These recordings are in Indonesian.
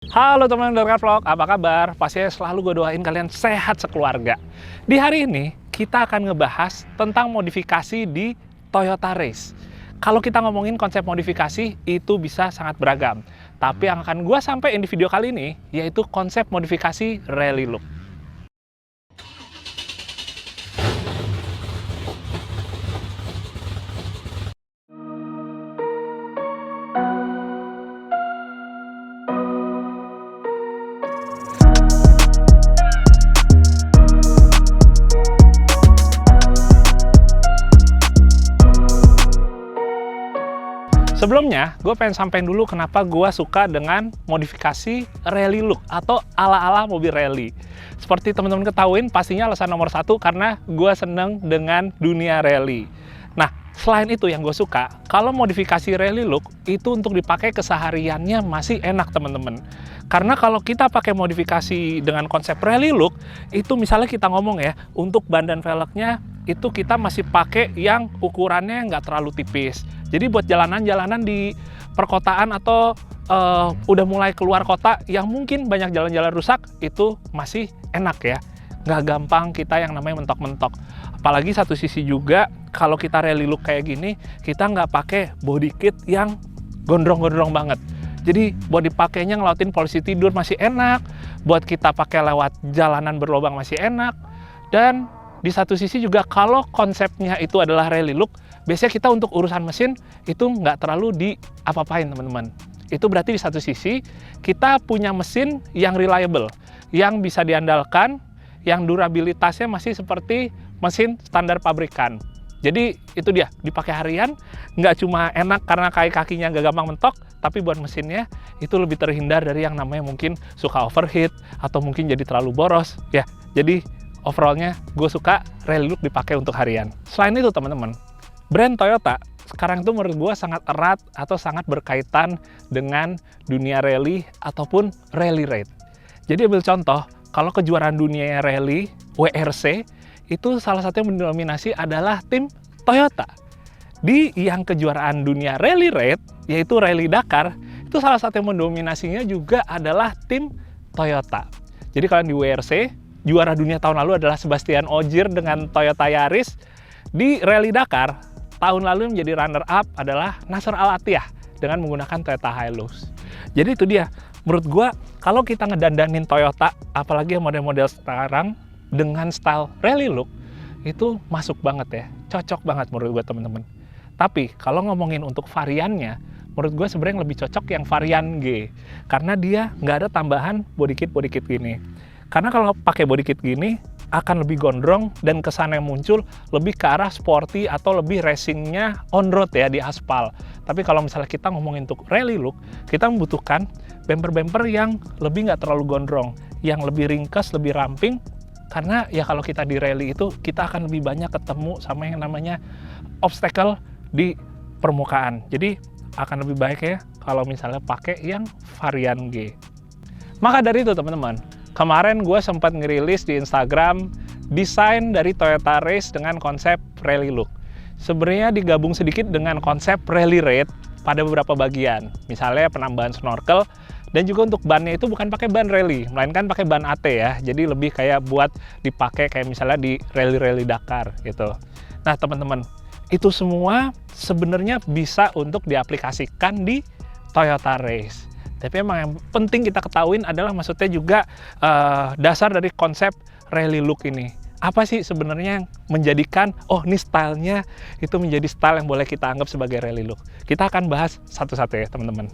Halo teman Dorka Vlog, apa kabar? Pastinya selalu gue doain kalian sehat sekeluarga. Di hari ini, kita akan ngebahas tentang modifikasi di Toyota Race. Kalau kita ngomongin konsep modifikasi, itu bisa sangat beragam. Tapi yang akan gue sampaikan di video kali ini, yaitu konsep modifikasi rally look. Sebelumnya, gue pengen sampein dulu kenapa gue suka dengan modifikasi rally look atau ala-ala mobil rally. Seperti teman-teman ketahuin, pastinya alasan nomor satu karena gue seneng dengan dunia rally. Nah, selain itu yang gue suka, kalau modifikasi rally look itu untuk dipakai kesehariannya masih enak teman-teman. Karena kalau kita pakai modifikasi dengan konsep rally look, itu misalnya kita ngomong ya, untuk ban dan velgnya itu kita masih pakai yang ukurannya nggak terlalu tipis. Jadi buat jalanan-jalanan di perkotaan atau udah mulai keluar kota yang mungkin banyak jalan-jalan rusak, itu masih enak ya. Nggak gampang kita yang namanya mentok-mentok. Apalagi satu sisi juga, kalau kita rally look kayak gini, kita nggak pakai body kit yang gondrong-gondrong banget. Jadi buat dipakainya ngelautin polisi tidur masih enak, buat kita pakai lewat jalanan berlobang masih enak, dan di satu sisi juga kalau konsepnya itu adalah rally look, biasanya kita untuk urusan mesin itu nggak terlalu diapa-apain teman-teman. Itu berarti di satu sisi kita punya mesin yang reliable, yang bisa diandalkan, yang durabilitasnya masih seperti mesin standar pabrikan. Jadi itu dia, dipakai harian, nggak cuma enak karena kaki-kakinya nggak gampang mentok, tapi buat mesinnya itu lebih terhindar dari yang namanya mungkin suka overheat, atau mungkin jadi terlalu boros. Ya, jadi overallnya gue suka rally look dipakai untuk harian. Selain itu teman-teman, brand Toyota sekarang itu menurut gue sangat erat atau sangat berkaitan dengan dunia rally ataupun rally raid. Jadi ambil contoh, kalau kejuaraan dunia rally, WRC, itu salah satu yang mendominasi adalah tim Toyota. Di yang kejuaraan dunia rally raid, yaitu Rally Dakar, itu salah satu yang mendominasinya juga adalah tim Toyota. Jadi kalau di WRC, juara dunia tahun lalu adalah Sebastian Ogier dengan Toyota Yaris. Di Rally Dakar, tahun lalu yang menjadi runner-up adalah Nasser Al-Attiyah dengan menggunakan Toyota Hilux. Jadi itu dia, menurut gua kalau kita ngedandanin Toyota, apalagi model-model sekarang dengan style rally look, itu masuk banget ya, cocok banget menurut gua teman-teman. Tapi kalau ngomongin untuk variannya, menurut gue sebenarnya lebih cocok yang varian G, karena dia nggak ada tambahan body kit gini. Karena kalau pakai body kit gini, akan lebih gondrong dan kesan yang muncul lebih ke arah sporty atau lebih racingnya on road ya, di aspal. Tapi kalau misalnya kita ngomongin untuk rally look, kita membutuhkan bumper-bumper yang lebih nggak terlalu gondrong, yang lebih ringkas, lebih ramping. Karena ya kalau kita di rally itu, kita akan lebih banyak ketemu sama yang namanya obstacle di permukaan. Jadi akan lebih baik ya kalau misalnya pakai yang varian G. Maka dari itu teman-teman, kemarin gue sempat ngerilis di Instagram desain dari Toyota Race dengan konsep rally look. Sebenarnya digabung sedikit dengan konsep rally raid pada beberapa bagian. Misalnya penambahan snorkel, dan juga untuk bannya itu bukan pakai ban rally, melainkan pakai ban AT ya. Jadi lebih kayak buat dipakai kayak misalnya di rally-rally Dakar gitu. Nah teman-teman, itu semua sebenarnya bisa untuk diaplikasikan di Toyota Race. Tapi emang yang penting kita ketahuin adalah maksudnya juga dasar dari konsep rally look ini. Apa sih sebenarnya yang menjadikan, oh ini stylenya itu menjadi style yang boleh kita anggap sebagai rally look. Kita akan bahas satu-satu ya teman-teman.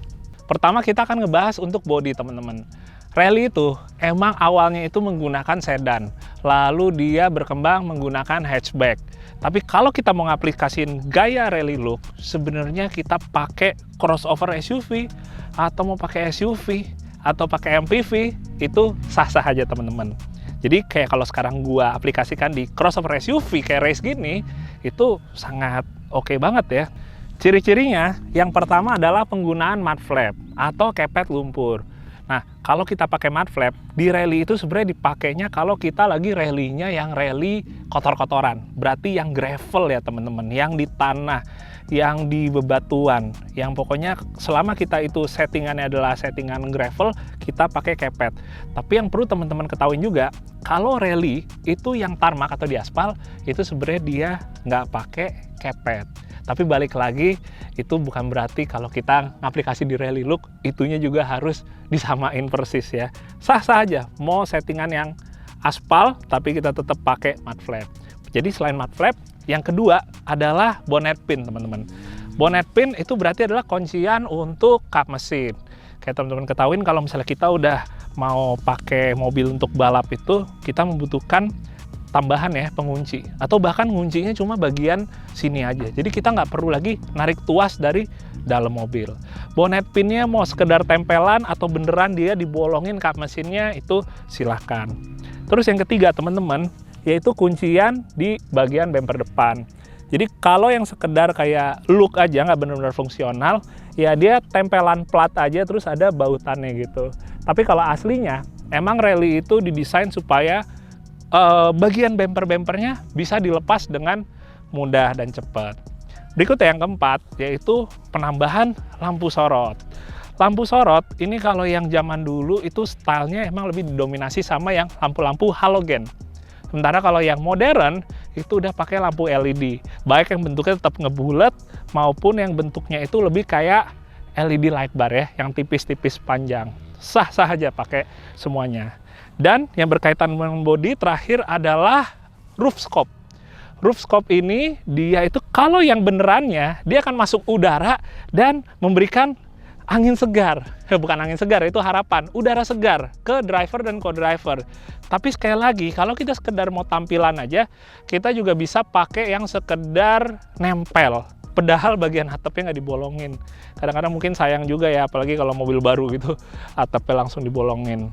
Pertama kita akan ngebahas untuk body teman-teman. Rally itu emang awalnya itu menggunakan sedan, lalu dia berkembang menggunakan hatchback. Tapi kalau kita mau ngaplikasiin gaya rally look, sebenarnya kita pakai crossover SUV, atau mau pakai SUV, atau pakai MPV, itu sah-sah aja teman-teman. Jadi kayak kalau sekarang gua aplikasikan di crossover SUV kayak race gini, itu sangat oke banget ya. Ciri-cirinya yang pertama adalah penggunaan mud flap atau kepet lumpur. Nah, kalau kita pakai mud flap, di rally itu sebenarnya dipakainya kalau kita lagi rally-nya yang rally kotor-kotoran. Berarti yang gravel ya teman-teman, yang di tanah, yang di bebatuan, yang pokoknya selama kita itu settingannya adalah settingan gravel, kita pakai kepet. Tapi yang perlu teman-teman ketahuin juga, kalau rally itu yang tarmac atau di aspal, itu sebenarnya dia nggak pakai kepet. Tapi balik lagi, itu bukan berarti kalau kita aplikasi di Rally Look, itunya juga harus disamain persis ya. Sah-sah aja, mau settingan yang aspal, tapi kita tetap pakai mud flap. Jadi selain mud flap, yang kedua adalah bonnet pin, teman-teman. Bonnet pin itu berarti adalah kuncian untuk kap mesin. Kayak teman-teman ketahuin, kalau misalnya kita udah mau pakai mobil untuk balap itu, kita membutuhkan tambahan ya pengunci, atau bahkan nguncinya cuma bagian sini aja, jadi kita nggak perlu lagi narik tuas dari dalam mobil. Bonnet pinnya mau sekedar tempelan atau beneran dia dibolongin kap mesinnya, itu silahkan. Terus yang ketiga teman-teman, yaitu kuncian di bagian bumper depan. Jadi kalau yang sekedar kayak look aja, nggak benar-benar fungsional, ya dia tempelan plat aja terus ada bautannya gitu. Tapi kalau aslinya emang Rally itu didesain supaya bagian bumper-bumpernya bisa dilepas dengan mudah dan cepat. Berikutnya yang keempat, yaitu penambahan lampu sorot. Lampu sorot ini kalau yang zaman dulu itu stylenya emang lebih didominasi sama yang lampu-lampu halogen. Sementara kalau yang modern itu udah pakai lampu LED, baik yang bentuknya tetap ngebulet maupun yang bentuknya itu lebih kayak LED light bar ya, yang tipis-tipis panjang. Sah-sah aja pakai semuanya. Dan yang berkaitan dengan bodi terakhir adalah roof scope. Roof scope ini dia itu kalau yang benerannya dia akan masuk udara dan memberikan angin segar. Bukan angin segar, itu harapan. Udara segar ke driver dan co-driver. Tapi sekali lagi, kalau kita sekedar mau tampilan aja, kita juga bisa pakai yang sekedar nempel. Padahal bagian atapnya nggak dibolongin. Kadang-kadang mungkin sayang juga ya, apalagi kalau mobil baru gitu, atapnya langsung dibolongin.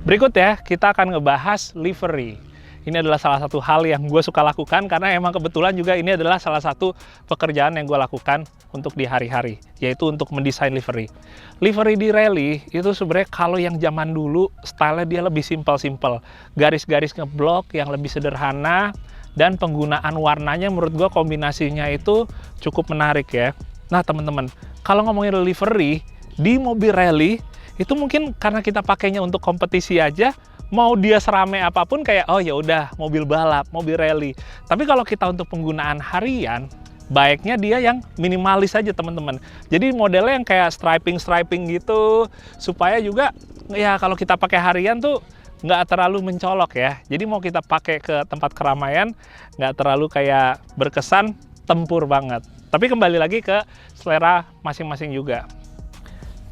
Berikut ya, kita akan ngebahas livery. Ini adalah salah satu hal yang gue suka lakukan, karena emang kebetulan juga ini adalah salah satu pekerjaan yang gue lakukan untuk di hari-hari, yaitu untuk mendesain livery. Livery di Rally itu sebenarnya kalau yang zaman dulu, stylenya dia lebih simpel-simpel. Garis-garis ngeblok yang lebih sederhana, dan penggunaan warnanya menurut gue kombinasinya itu cukup menarik ya. Nah teman-teman, kalau ngomongin livery, di mobil Rally, itu mungkin karena kita pakainya untuk kompetisi aja, mau dia seramai apapun kayak oh ya udah mobil balap, mobil rally. Tapi kalau kita untuk penggunaan harian, baiknya dia yang minimalis aja teman-teman. Jadi modelnya yang kayak striping gitu, supaya juga ya kalau kita pakai harian tuh nggak terlalu mencolok ya. Jadi mau kita pakai ke tempat keramaian, nggak terlalu kayak berkesan tempur banget. Tapi kembali lagi ke selera masing-masing juga.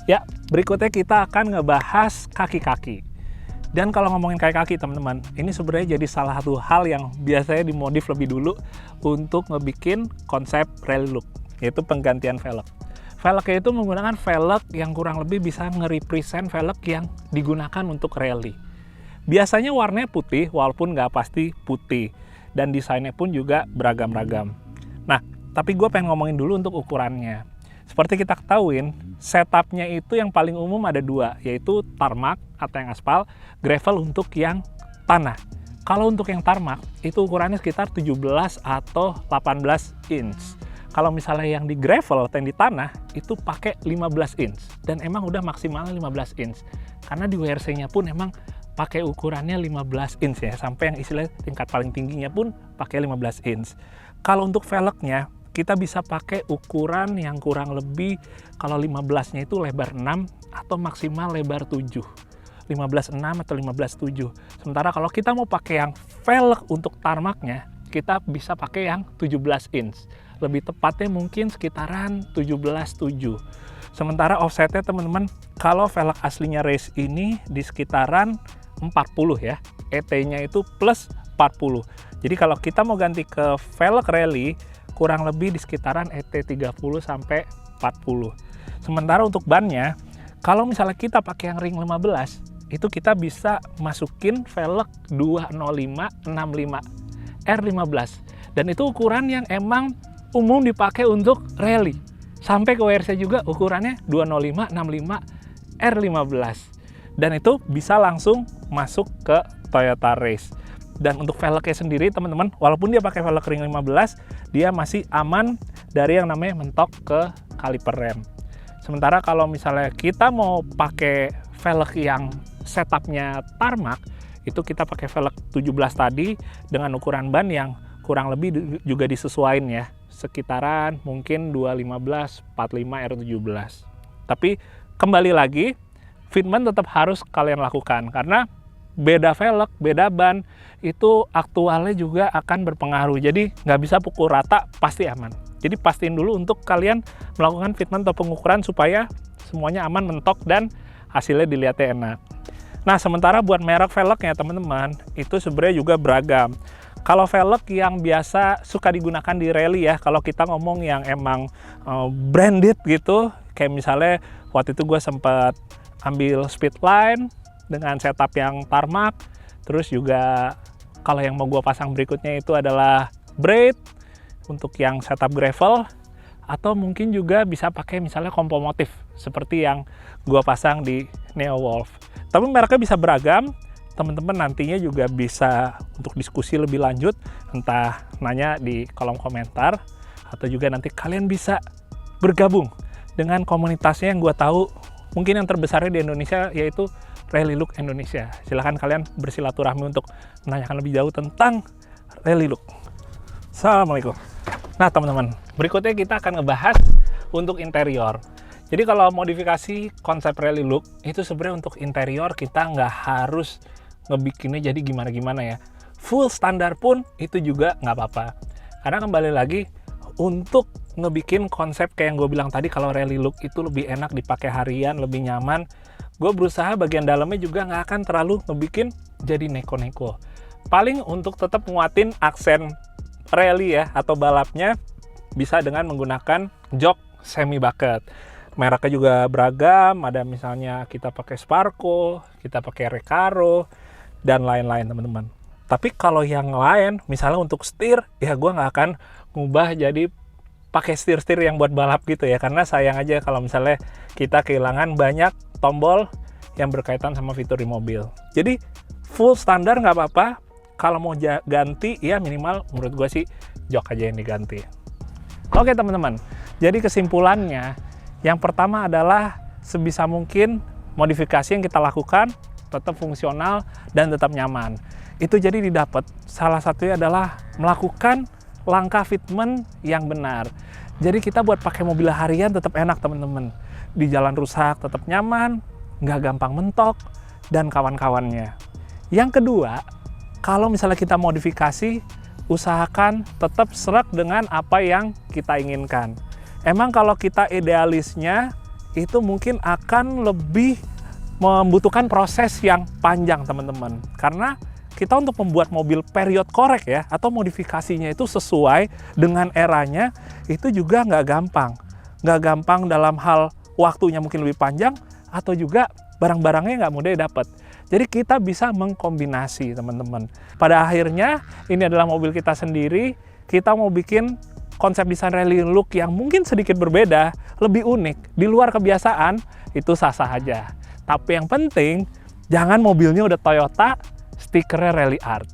Ya, berikutnya kita akan ngebahas kaki-kaki. Dan kalau ngomongin kaki-kaki teman-teman, ini sebenarnya jadi salah satu hal yang biasanya dimodif lebih dulu untuk ngebikin konsep rally look, yaitu penggantian velg. Velgnya itu menggunakan velg yang kurang lebih bisa nge-represent velg yang digunakan untuk rally. Biasanya warnanya putih, walaupun nggak pasti putih. Dan desainnya pun juga beragam-ragam. Nah, tapi gue pengen ngomongin dulu untuk ukurannya. Seperti kita ketahuin, setupnya itu yang paling umum ada dua, yaitu tarmac atau yang aspal, gravel untuk yang tanah. Kalau untuk yang tarmac, itu ukurannya sekitar 17 atau 18 inch. Kalau misalnya yang di gravel atau yang di tanah, itu pakai 15 inch. Dan emang udah maksimalnya 15 inch. Karena di WRC-nya pun emang pakai ukurannya 15 inch ya, sampai yang istilahnya tingkat paling tingginya pun pakai 15 inch. Kalau untuk velgnya, kita bisa pakai ukuran yang kurang lebih, kalau 15-nya itu lebar 6 atau maksimal lebar 7. 15.6 atau 15.7. Sementara kalau kita mau pakai yang velg untuk tarmacnya, kita bisa pakai yang 17 inch. Lebih tepatnya mungkin sekitaran 17.7. Sementara offsetnya teman-teman, kalau velg aslinya race ini di sekitaran 40 ya. ET-nya itu plus 40. Jadi kalau kita mau ganti ke velg rally, kurang lebih di sekitaran ET 30 sampai 40. Sementara untuk bannya, kalau misalnya kita pakai yang ring 15, itu kita bisa masukin velg 205/65 R15. Dan itu ukuran yang emang umum dipakai untuk rally. Sampai ke WRC juga ukurannya 205/65 R15. Dan itu bisa langsung masuk ke Toyota Race. Dan untuk velgnya sendiri teman-teman, walaupun dia pakai velg ring 15, dia masih aman dari yang namanya mentok ke kaliper rem. Sementara kalau misalnya kita mau pakai velg yang setupnya tarmac, itu kita pakai velg 17 tadi dengan ukuran ban yang kurang lebih juga disesuaikan ya, sekitaran mungkin 215 45 R17. Tapi kembali lagi, fitment tetap harus kalian lakukan karena beda velg, beda ban, itu aktualnya juga akan berpengaruh. Jadi nggak bisa pukul rata pasti aman. Jadi pastiin dulu untuk kalian melakukan fitment atau pengukuran supaya semuanya aman, mentok, dan hasilnya dilihatnya enak. Nah, sementara buat merek velgnya teman-teman, itu sebenarnya juga beragam. Kalau velg yang biasa suka digunakan di rally ya, kalau kita ngomong yang emang branded gitu, kayak misalnya waktu itu gue sempat ambil Speedline dengan setup yang tarmac, terus juga kalau yang mau gue pasang berikutnya itu adalah Braid untuk yang setup gravel, atau mungkin juga bisa pakai misalnya kompomotif seperti yang gue pasang di Neo Wolf. Tapi mereknya bisa beragam, teman-teman nantinya juga bisa untuk diskusi lebih lanjut, entah nanya di kolom komentar, atau juga nanti kalian bisa bergabung dengan komunitasnya yang gue tahu mungkin yang terbesarnya di Indonesia, yaitu Rally Look Indonesia. Silahkan kalian bersilaturahmi untuk menanyakan lebih jauh tentang Rally Look. Assalamualaikum. Nah teman-teman, berikutnya kita akan ngebahas untuk interior. Jadi kalau modifikasi konsep Rally Look itu sebenarnya untuk interior kita nggak harus ngebikinnya jadi gimana-gimana ya. Full standar pun itu juga nggak apa-apa. Karena kembali lagi, untuk ngebikin konsep kayak yang gue bilang tadi, kalau Rally Look itu lebih enak dipakai harian, lebih nyaman, gue berusaha bagian dalamnya juga nggak akan terlalu ngebikin jadi neko-neko. Paling untuk tetap nguatin aksen rally ya, atau balapnya, bisa dengan menggunakan jok semi bucket. Mereknya juga beragam, ada misalnya kita pakai Sparco, kita pakai Recaro, dan lain-lain teman-teman. Tapi kalau yang lain, misalnya untuk setir, ya gue nggak akan ngubah jadi pakai setir-setir yang buat balap gitu ya, karena sayang aja kalau misalnya kita kehilangan banyak tombol yang berkaitan sama fitur di mobil. Jadi full standar nggak apa-apa, kalau mau ganti ya minimal menurut gue sih jok aja yang diganti. Oke teman-teman, jadi kesimpulannya yang pertama adalah sebisa mungkin modifikasi yang kita lakukan tetap fungsional dan tetap nyaman. Itu jadi didapat. Salah satunya adalah melakukan langkah fitment yang benar. Jadi kita buat pakai mobil harian tetap enak teman-teman. Di jalan rusak tetap nyaman, nggak gampang mentok, dan kawan-kawannya. Yang kedua, kalau misalnya kita modifikasi, usahakan tetap serak dengan apa yang kita inginkan. Emang kalau kita idealisnya, itu mungkin akan lebih membutuhkan proses yang panjang teman-teman. Karena kita untuk membuat mobil period korek ya, atau modifikasinya itu sesuai dengan eranya, itu juga nggak gampang. Nggak gampang dalam hal waktunya mungkin lebih panjang, atau juga barang-barangnya nggak mudah dapat. Jadi kita bisa mengkombinasi teman-teman. Pada akhirnya ini adalah mobil kita sendiri, kita mau bikin konsep desain Rally Look yang mungkin sedikit berbeda, lebih unik, di luar kebiasaan, itu sah-sah aja. Tapi yang penting, jangan mobilnya udah Toyota, stikernya Rally Art.